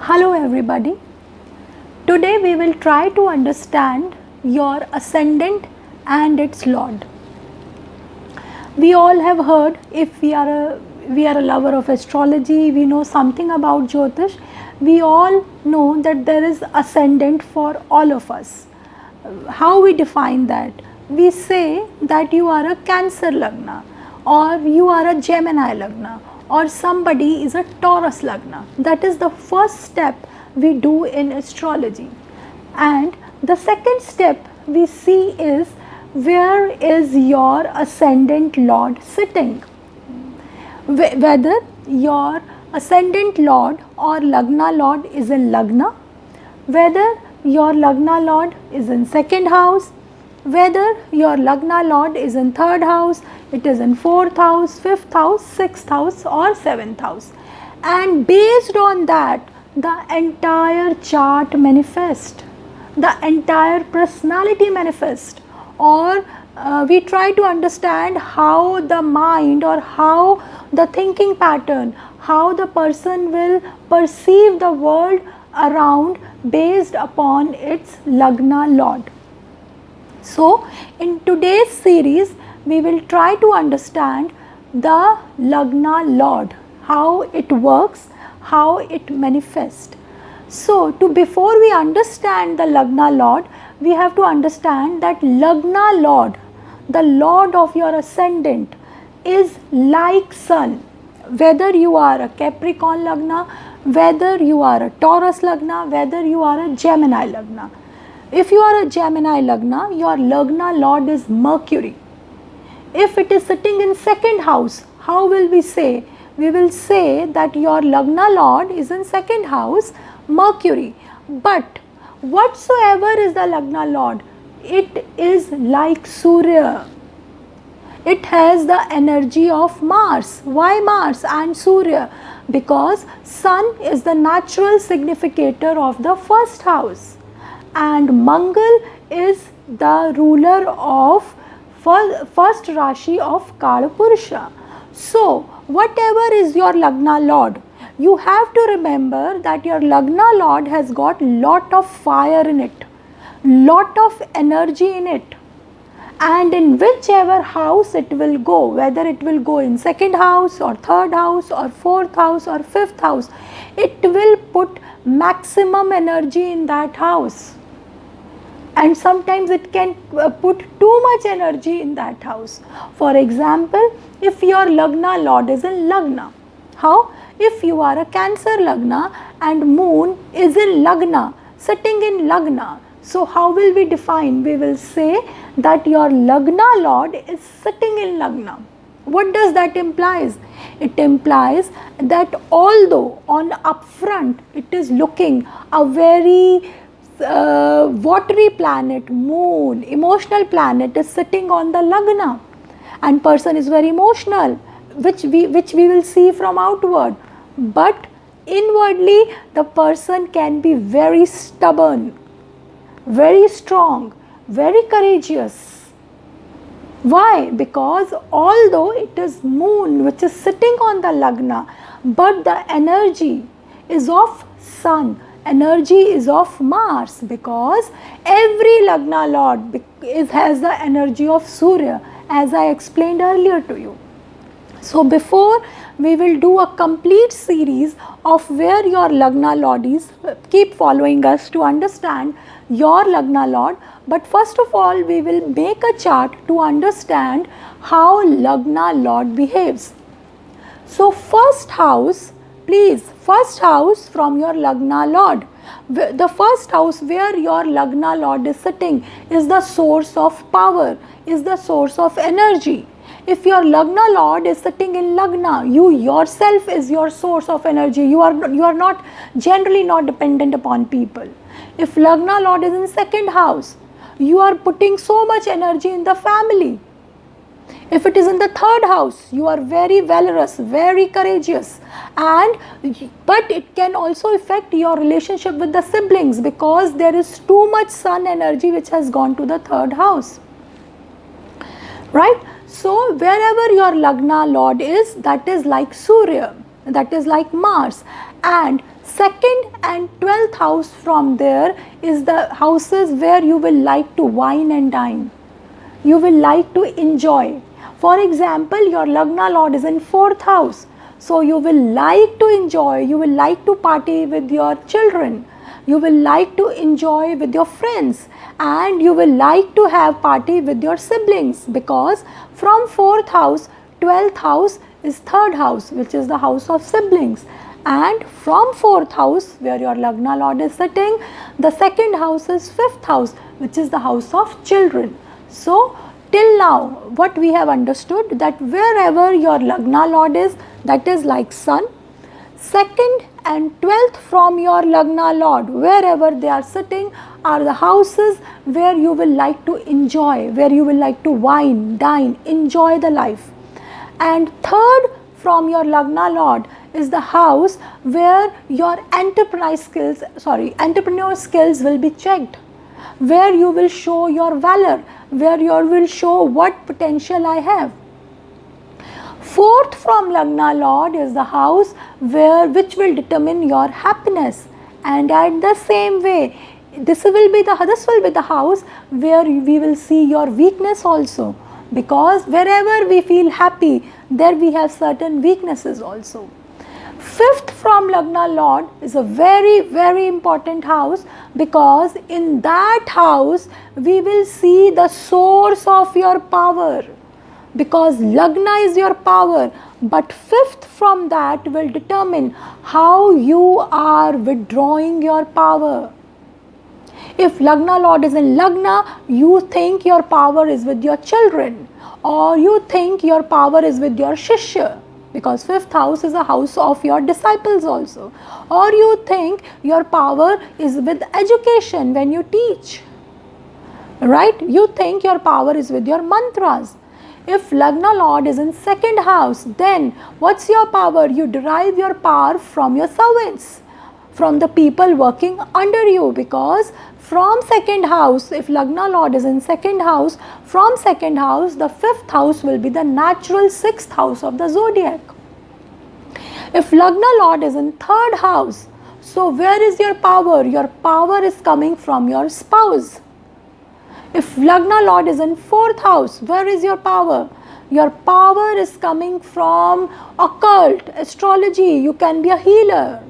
Hello everybody. Today we will try to understand your ascendant and its lord. We all have heard, if we are a lover of astrology, we know something about Jyotish. We all know that there is ascendant for all of us. How we define that? We say that you are a Cancer Lagna, or you are a Gemini Lagna, or somebody is a Taurus Lagna. That is the first step we do in astrology. And the second step we see is, where is your ascendant lord sitting? Whether your ascendant lord or Lagna lord is in Lagna, whether your Lagna lord is in second house, whether your Lagna lord is in third house, it is in fourth house, fifth house, sixth house or seventh house. And based on that, the entire chart manifest, the entire personality manifest, or we try to understand how the mind or how the thinking pattern, how the person will perceive the world around based upon its Lagna lord. So, in today's series, we will try to understand the Lagna lord, how it works, how it manifests. So, before we understand the Lagna lord, we have to understand that Lagna lord, the lord of your ascendant, is like sun. Whether you are a Capricorn Lagna, whether you are a Taurus Lagna, whether you are a Gemini Lagna. If you are a Gemini Lagna, your Lagna lord is Mercury. If it is sitting in second house, how will we say? We will say that your Lagna lord is in second house, Mercury. But whatsoever is the Lagna lord, it is like Surya. It has the energy of Mars. Why Mars and Surya? Because Sun is the natural significator of the first house, and Mangal is the ruler of first Rashi of Kalapurusha. So, whatever is your Lagna lord, you have to remember that your Lagna lord has got lot of fire in it, lot of energy in it, and in whichever house it will go, whether it will go in second house or third house or fourth house or fifth house, it will put maximum energy in that house. And sometimes it can put too much energy in that house. For example, if your Lagna lord is in Lagna, how? If you are a Cancer Lagna and moon is in Lagna, sitting in Lagna, so how will we define? We will say that your Lagna lord is sitting in Lagna. What does that implies? It implies that although on upfront it is looking a very watery planet, moon, emotional planet is sitting on the Lagna, and person is very emotional, which we will see from outward, but inwardly the person can be very stubborn, very strong, very courageous. Why? Because although it is moon which is sitting on the Lagna, but the energy is of sun, energy is of Mars, because every Lagna lord has the energy of Surya, as I explained earlier to you. So, before we will do a complete series of where your Lagna lord is, keep following us to understand your Lagna lord. But first of all, we will make a chart to understand how Lagna lord behaves. So, first house, please, first house from your Lagna lord. The first house where your Lagna lord is sitting is the source of power, is the source of energy. If your Lagna lord is sitting in Lagna, you yourself is your source of energy. You are not generally not dependent upon people. If Lagna lord is in second house, you are putting so much energy in the family. If it is in the third house, you are very valorous, very courageous, but it can also affect your relationship with the siblings, because there is too much sun energy which has gone to the third house, right? So, wherever your Lagna lord is, that is like Surya. that is like Mars, and second and 12th house from there is the houses where you will like to wine and dine, you will like to enjoy. For example, your Lagna Lord is in 4th house, so you will like to enjoy, you will like to party with your children, you will like to enjoy with your friends, and you will like to have party with your siblings, because from 4th house, 12th house is 3rd house, which is the house of siblings, and from 4th house where your Lagna Lord is sitting, the 2nd house is 5th house, which is the house of children. So till now what we have understood, that wherever your Lagna Lord is, that is like sun, 2nd and 12th from your Lagna Lord, wherever they are sitting, are the houses where you will like to enjoy, where you will like to wine, dine, enjoy the life. And 3rd from your Lagna Lord is the house where your entrepreneur skills will be checked, where you will show your valor, where you will show what potential I have. 4th from Lagna Lord is the house which will determine your happiness, and at the same way this will be the house where we will see your weakness also, because wherever we feel happy, there we have certain weaknesses also. 5th from Lagna Lord is a very, very important house, because in that house we will see the source of your power, because Lagna is your power, but 5th from that will determine how you are withdrawing your power. If Lagna Lord is in Lagna, you think your power is with your children, or you think your power is with your Shishya, because 5th house is a house of your disciples also, or you think your power is with education when you teach, right? You think your power is with your mantras. If Lagna Lord is in 2nd house, then what's your power? You derive your power from your servants, from the people working under you, because from 2nd house, if Lagna Lord is in 2nd house, from 2nd house, the 5th house will be the natural 6th house of the zodiac. If Lagna Lord is in 3rd house, so where is your power? Your power is coming from your spouse. If Lagna Lord is in 4th house, where is your power? Your power is coming from occult, astrology. You can be a healer,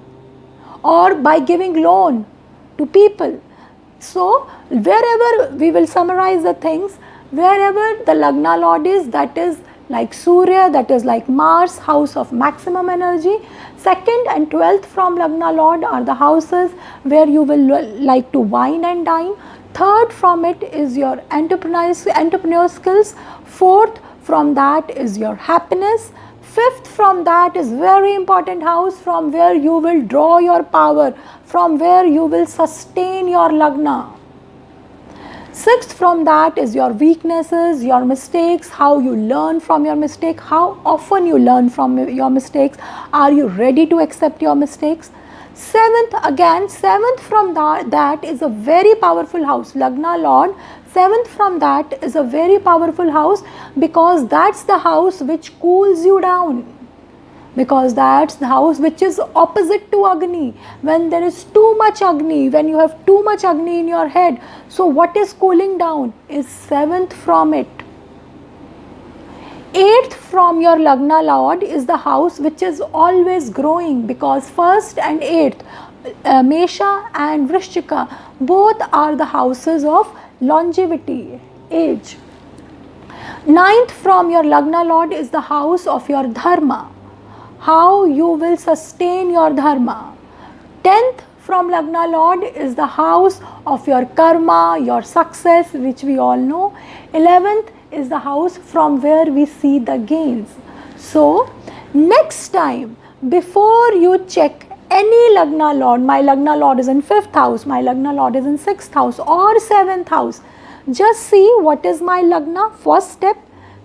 or by giving loan to people. So wherever we will summarize the things, wherever the Lagna Lord is, that is like Surya, that is like Mars, house of maximum energy. 2nd and 12th from Lagna Lord are the houses where you will like to wine and dine. 3rd from it is your entrepreneur skills. 4th from that is your happiness. 5th from that is very important house from where you will draw your power, from where you will sustain your Lagna. 6th from that is your weaknesses, your mistakes, how you learn from your mistake, how often you learn from your mistakes, are you ready to accept your mistakes. 7th from that is a very powerful house, Lagna Lord. 7th from that is a very powerful house, because that's the house which cools you down, because that's the house which is opposite to Agni. When there is too much Agni, when you have too much Agni in your head, so what is cooling down is 7th from it. 8th from your Lagna Lord is the house which is always growing, because 1st and 8th, Mesha and Vrishchika, both are the houses of longevity, age. 9th from your Lagna Lord is the house of your dharma, how you will sustain your dharma. 10th from Lagna Lord is the house of your karma, your success, which we all know. 11th is the house from where we see the gains. So next time, before you check any Lagna Lord, my Lagna Lord is in 5th house, my Lagna Lord is in 6th house or 7th house, just see what is my Lagna, first step.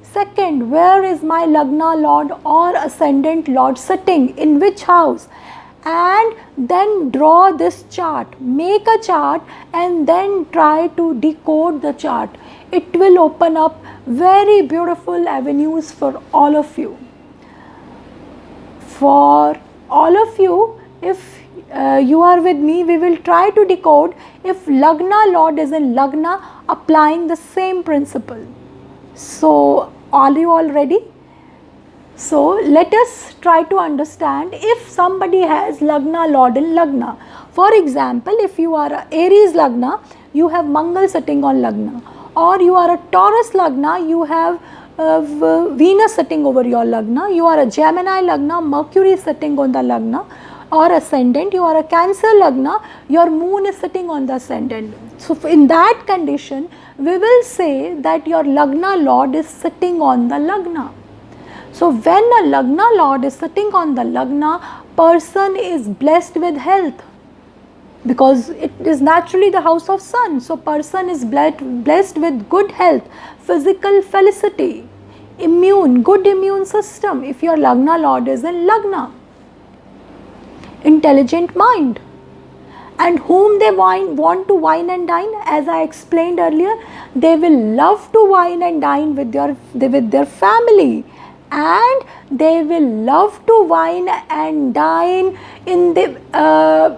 Second, where is my Lagna Lord or Ascendant Lord sitting, in which house, and then draw this chart, make a chart and then try to decode the chart. It will open up very beautiful avenues for all of you. For all of you, if you are with me, we will try to decode if Lagna Lord is in Lagna, applying the same principle. So, are you all ready? So, let us try to understand if somebody has Lagna Lord in Lagna. For example, if you are a Aries Lagna, you have Mangal sitting on Lagna, or you are a Taurus Lagna, you have Venus sitting over your Lagna, you are a Gemini Lagna, Mercury sitting on the Lagna, or ascendant, you are a Cancer Lagna, your moon is sitting on the ascendant. So, in that condition, we will say that your Lagna Lord is sitting on the Lagna. So, when a Lagna Lord is sitting on the Lagna, person is blessed with health, because it is naturally the house of sun. So, person is blessed with good health, physical felicity, good immune system if your Lagna Lord is in Lagna. Intelligent mind, and whom they want to wine and dine, as I explained earlier, they will love to wine and dine with their family, and they will love to wine and dine in the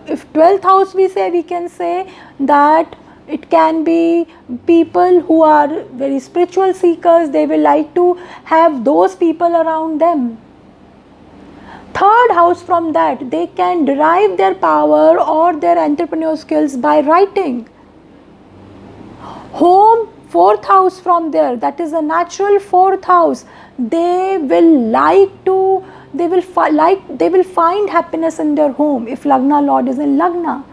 if 12th house we can say that it can be people who are very spiritual seekers, they will like to have those people around them. Third house, from that they can derive their power or their entrepreneurial skills by writing. Home, fourth house, from there, that is a natural fourth house, they will find happiness in their home if Lagna Lord is in Lagna.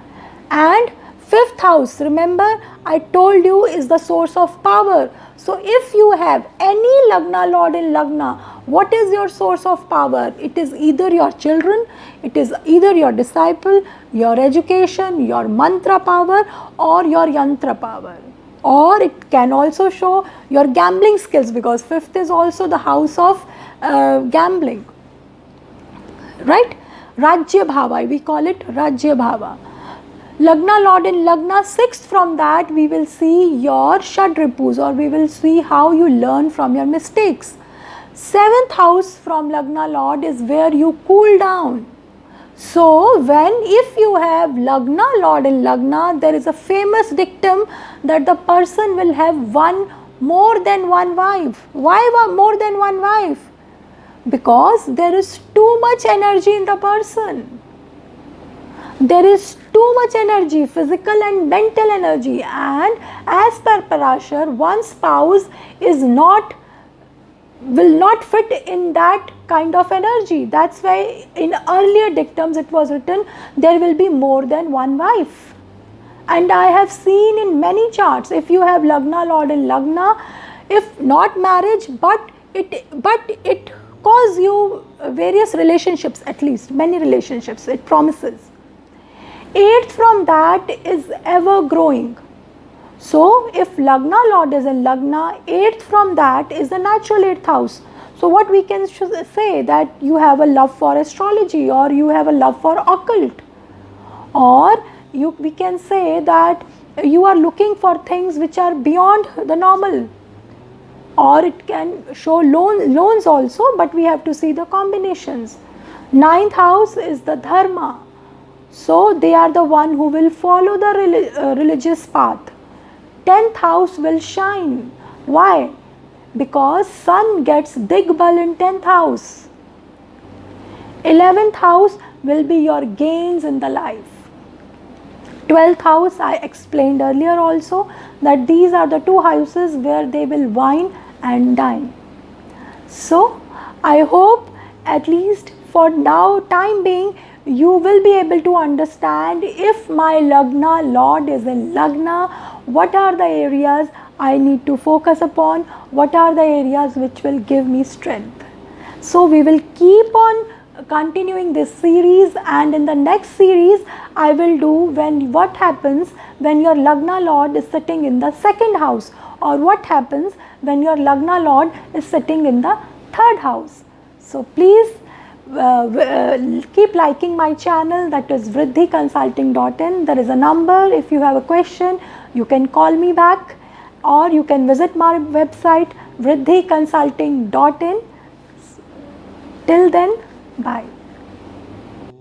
And fifth house, remember I told you, is the source of power. So if you have any Lagna Lord in Lagna, what is your source of power? It is either your children, it is either your disciple, your education, your mantra power, or your yantra power. Or it can also show your gambling skills, because fifth is also the house of gambling, right? Rajya Bhava, we call it Rajya Bhava. Lagna Lord in Lagna, sixth, from that we will see your Shadripus, or we will see how you learn from your mistakes. Seventh house from Lagna Lord is where you cool down. So, if you have Lagna Lord in Lagna, there is a famous dictum that the person will have more than one wife. Why more than one wife? Because there is too much energy in the person. There is too much energy, physical and mental energy, and as per Parashar, one spouse will not fit in that kind of energy. That's why in earlier dictums it was written there will be more than one wife. And I have seen in many charts, if you have Lagna Lord in Lagna, if not marriage, but it causes you various relationships, at least many relationships, it promises. Eighth, from that is ever growing. So, if Lagna Lord is in Lagna, eighth from that is the natural eighth house. So, what we can say that you have a love for astrology, or you have a love for occult, or we can say that you are looking for things which are beyond the normal, or it can show loans also, but we have to see the combinations. Ninth house is the dharma. So, they are the one who will follow the religious path. 10th house will shine. Why? Because sun gets Digbal in 10th house. 11th house will be your gains in the life. 12th house, I explained earlier also that these are the two houses where they will wine and dine. So, I hope at least for now time being, you will be able to understand if my Lagna Lord is in Lagna, what are the areas I need to focus upon, what are the areas which will give me strength. So, we will keep on continuing this series, and in the next series I will do what happens when your Lagna Lord is sitting in the second house, or what happens when your Lagna Lord is sitting in the third house. So, please keep liking my channel, that is vriddhiconsulting.in. There is a number. If you have a question, you can call me back, or you can visit my website vriddhiconsulting.in. Till then, bye.